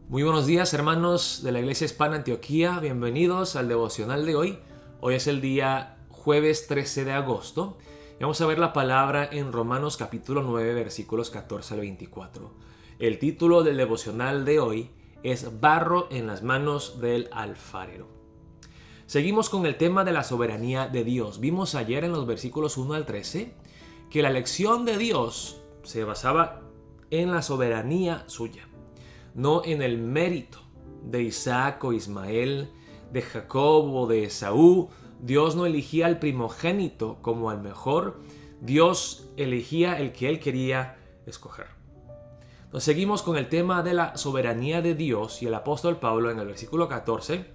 Muy buenos días, hermanos de la Iglesia Hispana Antioquía. Bienvenidos al devocional de hoy. Hoy es el día jueves 13 de agosto. Y vamos a ver la palabra en Romanos capítulo 9, versículos 14 al 24. El título del devocional de hoy es Barro en las manos del alfarero. Seguimos con el tema de la soberanía de Dios. Vimos ayer en los versículos 1 al 13 que la elección de Dios se basaba en la soberanía suya, no en el mérito de Isaac o Ismael, de Jacob o de Esaú. Dios no elegía al primogénito como al mejor. Dios elegía el que él quería escoger. Entonces seguimos con el tema de la soberanía de Dios, y el apóstol Pablo en el versículo 14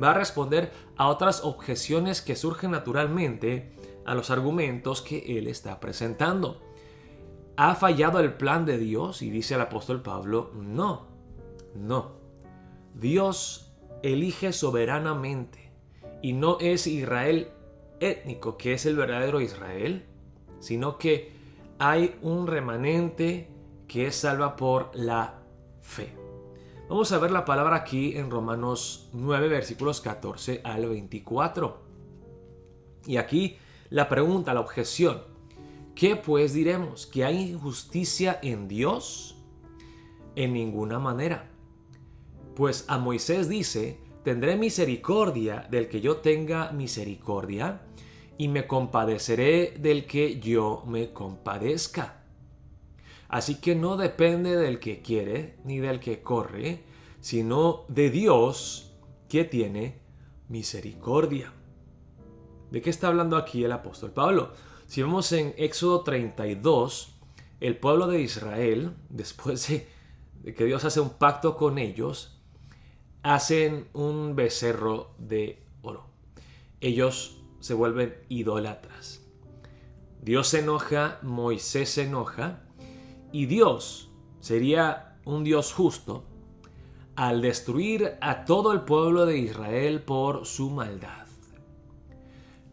va a responder a otras objeciones que surgen naturalmente a los argumentos que él está presentando. ¿Ha fallado el plan de Dios? Y dice el apóstol Pablo, no. Dios elige soberanamente, y no es Israel étnico, que es el verdadero Israel, sino que hay un remanente que es salva por la fe. Vamos a ver la palabra aquí en Romanos 9, versículos 14 al 24. Y aquí la pregunta, la objeción. ¿Qué pues diremos? ¿Que hay injusticia en Dios? En ninguna manera. Pues a Moisés dice, tendré misericordia del que yo tenga misericordia, y me compadeceré del que yo me compadezca. Así que no depende del que quiere ni del que corre, sino de Dios que tiene misericordia. ¿De qué está hablando aquí el apóstol Pablo? Si vemos en Éxodo 32, el pueblo de Israel, después de que Dios hace un pacto con ellos, hacen un becerro de oro. Ellos se vuelven idólatras. Dios se enoja, Moisés se enoja, y Dios sería un Dios justo al destruir a todo el pueblo de Israel por su maldad.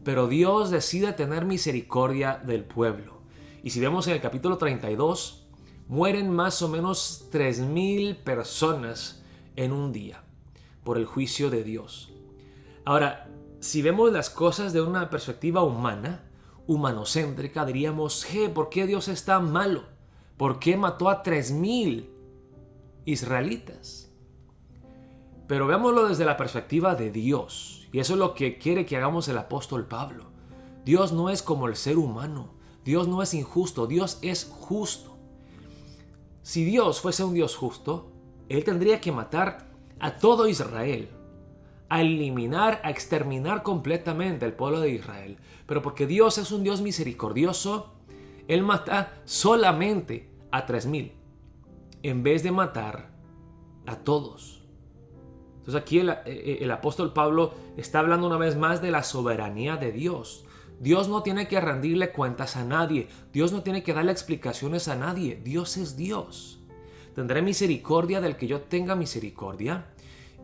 Pero Dios decide tener misericordia del pueblo. Y si vemos en el capítulo 32, mueren más o menos 3,000 personas en un día por el juicio de Dios. Ahora, si vemos las cosas de una perspectiva humana, humanocéntrica, diríamos, ¿por qué Dios es tan malo? ¿Por qué mató a 3,000 israelitas? Pero veámoslo desde la perspectiva de Dios. Y eso es lo que quiere que hagamos el apóstol Pablo. Dios no es como el ser humano. Dios no es injusto. Dios es justo. Si Dios fuese un Dios justo, Él tendría que matar a todo Israel, a eliminar, a exterminar completamente al pueblo de Israel. Pero porque Dios es un Dios misericordioso, Él mata solamente a 3,000 en vez de matar a todos. Entonces aquí el apóstol Pablo está hablando una vez más de la soberanía de Dios. Dios no tiene que rendirle cuentas a nadie. Dios no tiene que darle explicaciones a nadie. Dios es Dios. Tendré misericordia del que yo tenga misericordia,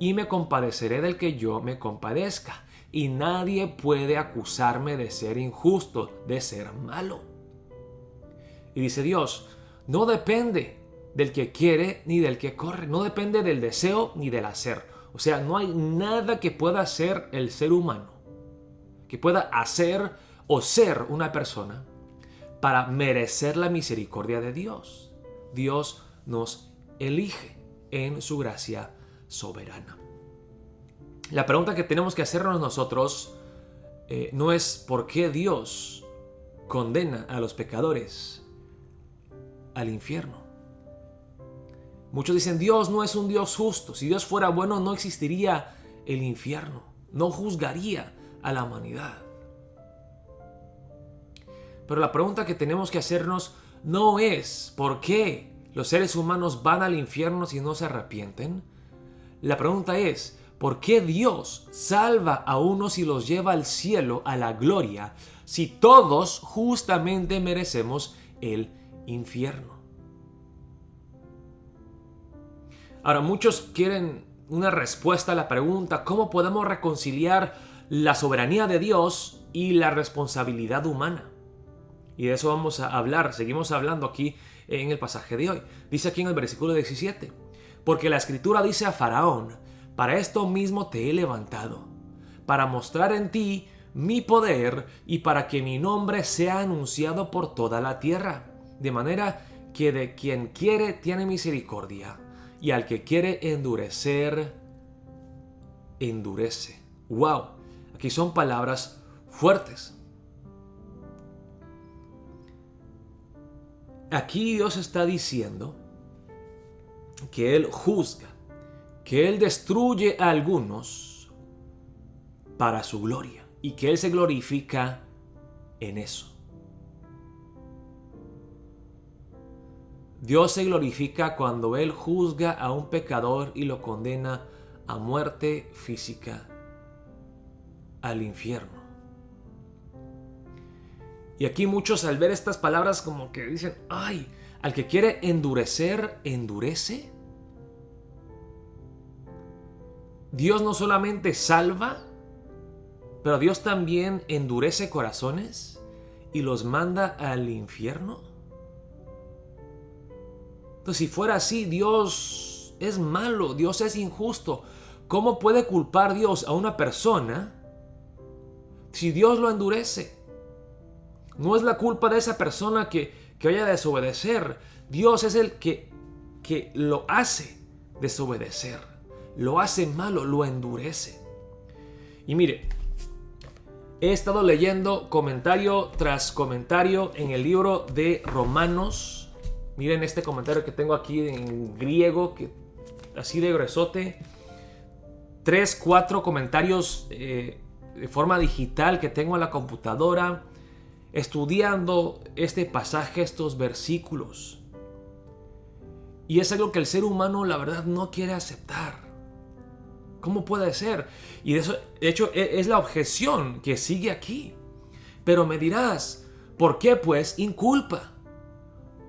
y me compadeceré del que yo me compadezca. Y nadie puede acusarme de ser injusto, de ser malo. Y dice Dios, no depende del que quiere ni del que corre. No depende del deseo ni del hacer. O sea, no hay nada que pueda hacer el ser humano, que pueda hacer o ser una persona para merecer la misericordia de Dios. Dios nos elige en su gracia soberana. La pregunta que tenemos que hacernos nosotros no es por qué Dios condena a los pecadores al infierno. Muchos dicen, Dios no es un Dios justo. Si Dios fuera bueno, no existiría el infierno. No juzgaría a la humanidad. Pero la pregunta que tenemos que hacernos no es por qué los seres humanos van al infierno si no se arrepienten. La pregunta es, ¿por qué Dios salva a unos y los lleva al cielo, a la gloria, si todos justamente merecemos el infierno? Ahora, muchos quieren una respuesta a la pregunta, ¿cómo podemos reconciliar la soberanía de Dios y la responsabilidad humana? Y de eso vamos a hablar, seguimos hablando aquí en el pasaje de hoy. Dice aquí en el versículo 17, Porque la Escritura dice a Faraón: para esto mismo te he levantado, para mostrar en ti mi poder y para que mi nombre sea anunciado por toda la tierra. De manera que de quien quiere tiene misericordia, y al que quiere endurecer, endurece. ¡Wow! Aquí son palabras fuertes. Aquí Dios está diciendo que Él juzga, que Él destruye a algunos para su gloria y que Él se glorifica en eso. Dios se glorifica cuando Él juzga a un pecador y lo condena a muerte física, al infierno. Y aquí muchos al ver estas palabras como que dicen: ¡ay! Al que quiere endurecer, endurece. Dios no solamente salva, pero Dios también endurece corazones y los manda al infierno. Entonces, si fuera así, Dios es malo, Dios es injusto. ¿Cómo puede culpar Dios a una persona si Dios lo endurece? No es la culpa de esa persona que vaya a desobedecer. Dios es el que lo hace desobedecer. Lo hace malo, lo endurece. Y mire, he estado leyendo comentario tras comentario en el libro de Romanos. Miren este comentario que tengo aquí en griego, que así de gruesote. 3, 4 comentarios de forma digital que tengo en la computadora, estudiando este pasaje, estos versículos. Y es algo que el ser humano, la verdad, no quiere aceptar. ¿Cómo puede ser? Y de hecho, es la objeción que sigue aquí. Pero me dirás, ¿por qué pues inculpa?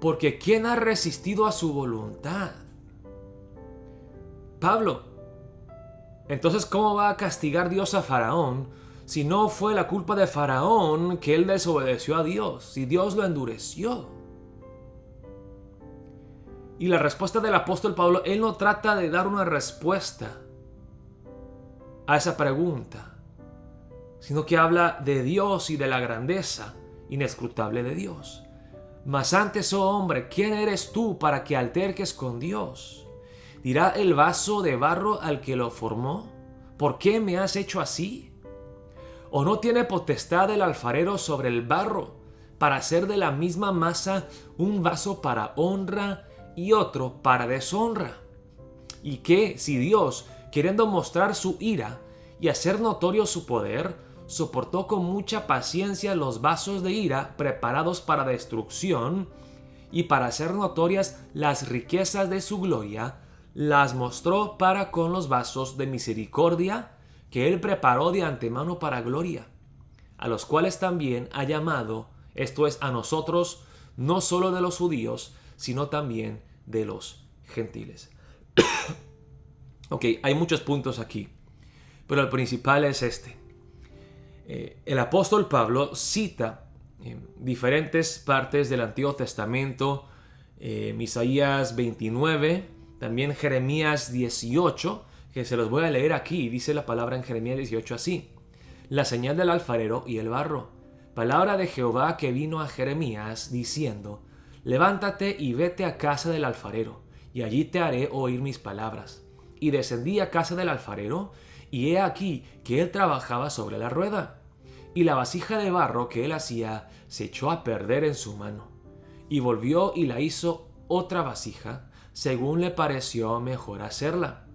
Porque ¿quién ha resistido a su voluntad? Pablo, entonces ¿cómo va a castigar Dios a Faraón si no fue la culpa de Faraón que él desobedeció a Dios, si Dios lo endureció? Y la respuesta del apóstol Pablo, él no trata de dar una respuesta a esa pregunta, sino que habla de Dios y de la grandeza inescrutable de Dios. Mas antes, oh hombre, ¿quién eres tú para que alterques con Dios? ¿Dirá el vaso de barro al que lo formó: ¿por qué me has hecho así? ¿O no tiene potestad el alfarero sobre el barro para hacer de la misma masa un vaso para honra y otro para deshonra? ¿Y qué si Dios, queriendo mostrar su ira y hacer notorio su poder, soportó con mucha paciencia los vasos de ira preparados para destrucción, y para hacer notorias las riquezas de su gloria, las mostró para con los vasos de misericordia que él preparó de antemano para gloria, a los cuales también ha llamado, esto es, a nosotros, no solo de los judíos, sino también de los gentiles? Ok, hay muchos puntos aquí, pero el principal es este. El apóstol Pablo cita diferentes partes del Antiguo Testamento, Isaías 29, también Jeremías 18, que se los voy a leer aquí. Dice la palabra en Jeremías 18 así: la señal del alfarero y el barro, palabra de Jehová que vino a Jeremías diciendo: levántate y vete a casa del alfarero, y allí te haré oír mis palabras. Y descendí a casa del alfarero, y he aquí que él trabajaba sobre la rueda, y la vasija de barro que él hacía se echó a perder en su mano. Y volvió y la hizo otra vasija, según le pareció mejor hacerla.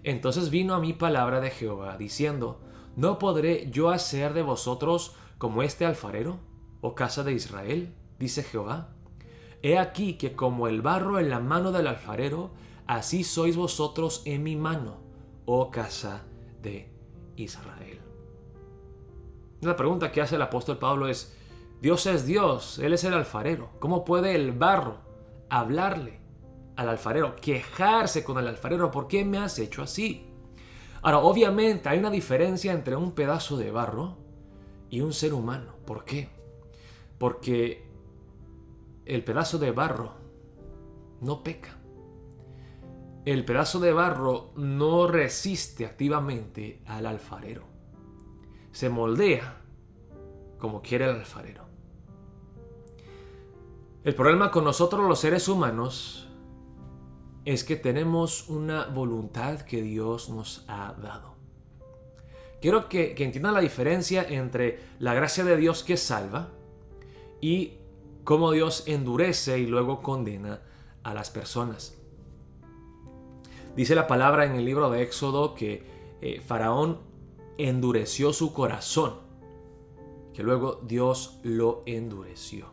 Entonces vino a mí palabra de Jehová, diciendo: ¿no podré yo hacer de vosotros como este alfarero, oh casa de Israel? Dice Jehová. He aquí que como el barro en la mano del alfarero, así sois vosotros en mi mano, oh casa de Israel. La pregunta que hace el apóstol Pablo es: Dios es Dios, Él es el alfarero. ¿Cómo puede el barro hablarle al alfarero, quejarse con el alfarero? ¿Por qué me has hecho así? Ahora, obviamente hay una diferencia entre un pedazo de barro y un ser humano. ¿Por qué? Porque el pedazo de barro no peca. el pedazo de barro no resiste activamente al alfarero. Se moldea como quiere el alfarero. El problema con nosotros los seres humanos es que tenemos una voluntad que Dios nos ha dado. Quiero que entiendan la diferencia entre la gracia de Dios que salva y cómo Dios endurece y luego condena a las personas. Dice la palabra en el libro de Éxodo que Faraón endureció su corazón, que luego Dios lo endureció.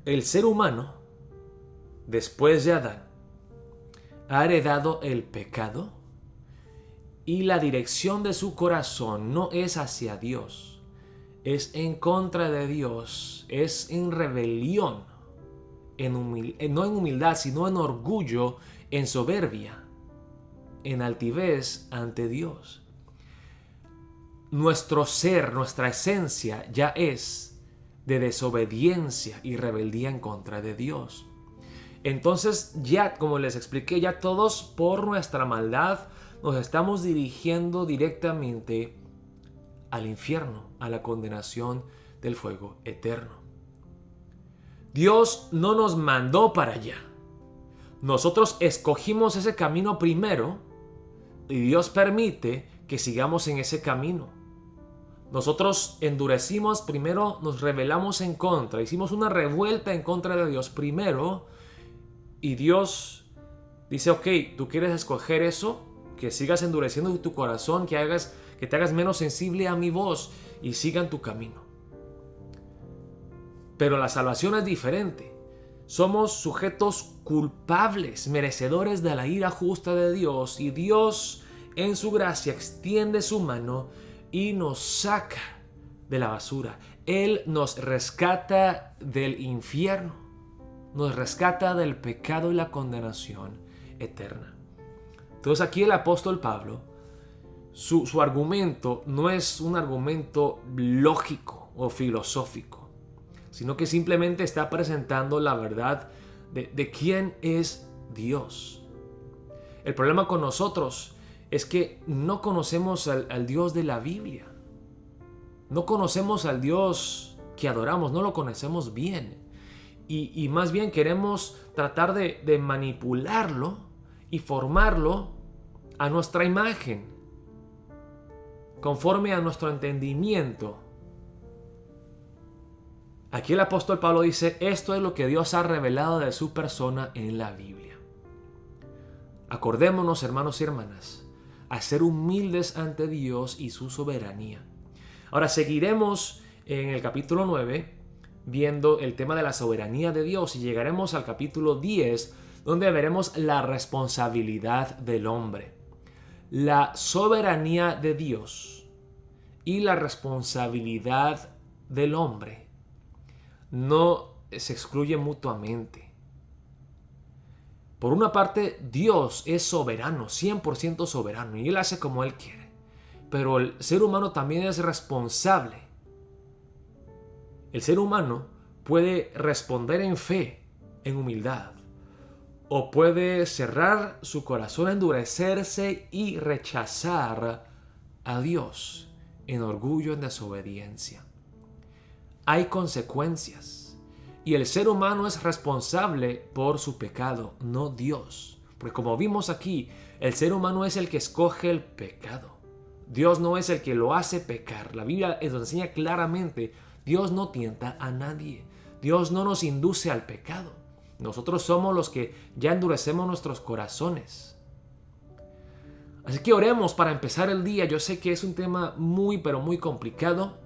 El ser humano, después de Adán, ha heredado el pecado y la dirección de su corazón no es hacia Dios, es en contra de Dios, es en rebelión, no en humildad, sino en orgullo, en soberbia, en altivez ante Dios. Nuestro ser, nuestra esencia ya es de desobediencia y rebeldía en contra de Dios. Entonces ya, como les expliqué, ya todos por nuestra maldad nos estamos dirigiendo directamente al infierno, a la condenación del fuego eterno. Dios no nos mandó para allá. Nosotros escogimos ese camino primero y Dios permite que sigamos en ese camino. Nosotros endurecimos primero, nos rebelamos en contra, hicimos una revuelta en contra de Dios primero y Dios dice, ok, tú quieres escoger eso, que sigas endureciendo tu corazón, que te hagas menos sensible a mi voz y sigan tu camino. Pero la salvación es diferente. Somos sujetos culpables, merecedores de la ira justa de Dios, y Dios en su gracia extiende su mano y nos saca de la basura. Él nos rescata del infierno, nos rescata del pecado y la condenación eterna. Entonces aquí el apóstol Pablo, su argumento no es un argumento lógico o filosófico, sino que simplemente está presentando la verdad de quién es Dios. El problema con nosotros es que no conocemos al Dios de la Biblia. No conocemos al Dios que adoramos, no lo conocemos bien. Y más bien queremos tratar de manipularlo y formarlo a nuestra imagen, conforme a nuestro entendimiento. Aquí el apóstol Pablo dice, esto es lo que Dios ha revelado de su persona en la Biblia. Acordémonos, hermanos y hermanas, a ser humildes ante Dios y su soberanía. Ahora seguiremos en el capítulo 9 viendo el tema de la soberanía de Dios y llegaremos al capítulo 10 donde veremos la responsabilidad del hombre. La soberanía de Dios y la responsabilidad del hombre no se excluyen mutuamente. Por una parte, Dios es soberano, 100% soberano, y Él hace como Él quiere. Pero el ser humano también es responsable. El ser humano puede responder en fe, en humildad, o puede cerrar su corazón, endurecerse y rechazar a Dios en orgullo, en desobediencia. Hay consecuencias y el ser humano es responsable por su pecado, no Dios. Porque como vimos aquí, el ser humano es el que escoge el pecado. Dios no es el que lo hace pecar. La Biblia nos enseña claramente, Dios no tienta a nadie. Dios no nos induce al pecado. Nosotros somos los que ya endurecemos nuestros corazones. Así que oremos para empezar el día. Yo sé que es un tema muy, pero muy complicado.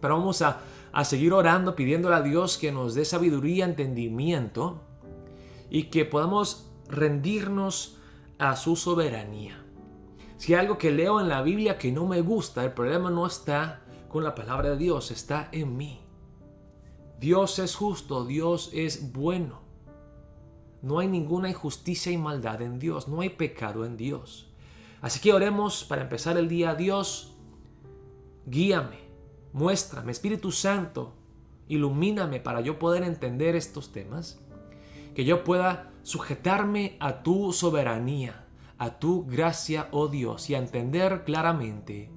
Pero vamos a seguir orando, pidiéndole a Dios que nos dé sabiduría, entendimiento y que podamos rendirnos a su soberanía. Si hay algo que leo en la Biblia que no me gusta, el problema no está con la palabra de Dios, está en mí. Dios es justo, Dios es bueno. No hay ninguna injusticia y maldad en Dios, no hay pecado en Dios. Así que oremos para empezar el día. Dios, guíame. Muéstrame, Espíritu Santo, ilumíname para yo poder entender estos temas. que yo pueda sujetarme a tu soberanía, a tu gracia, oh Dios, y a entender claramente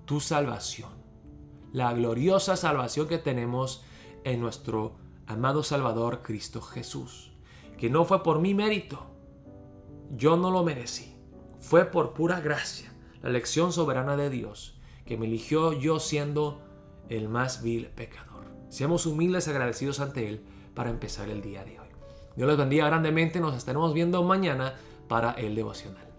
tu salvación, la gloriosa salvación que tenemos en nuestro amado Salvador Cristo Jesús, que no fue por mi mérito, yo no lo merecí, fue por pura gracia, la elección soberana de Dios, que me eligió yo siendo el más vil pecador. Seamos humildes y agradecidos ante Él para empezar el día de hoy. Dios les bendiga grandemente, nos estaremos viendo mañana para el devocional.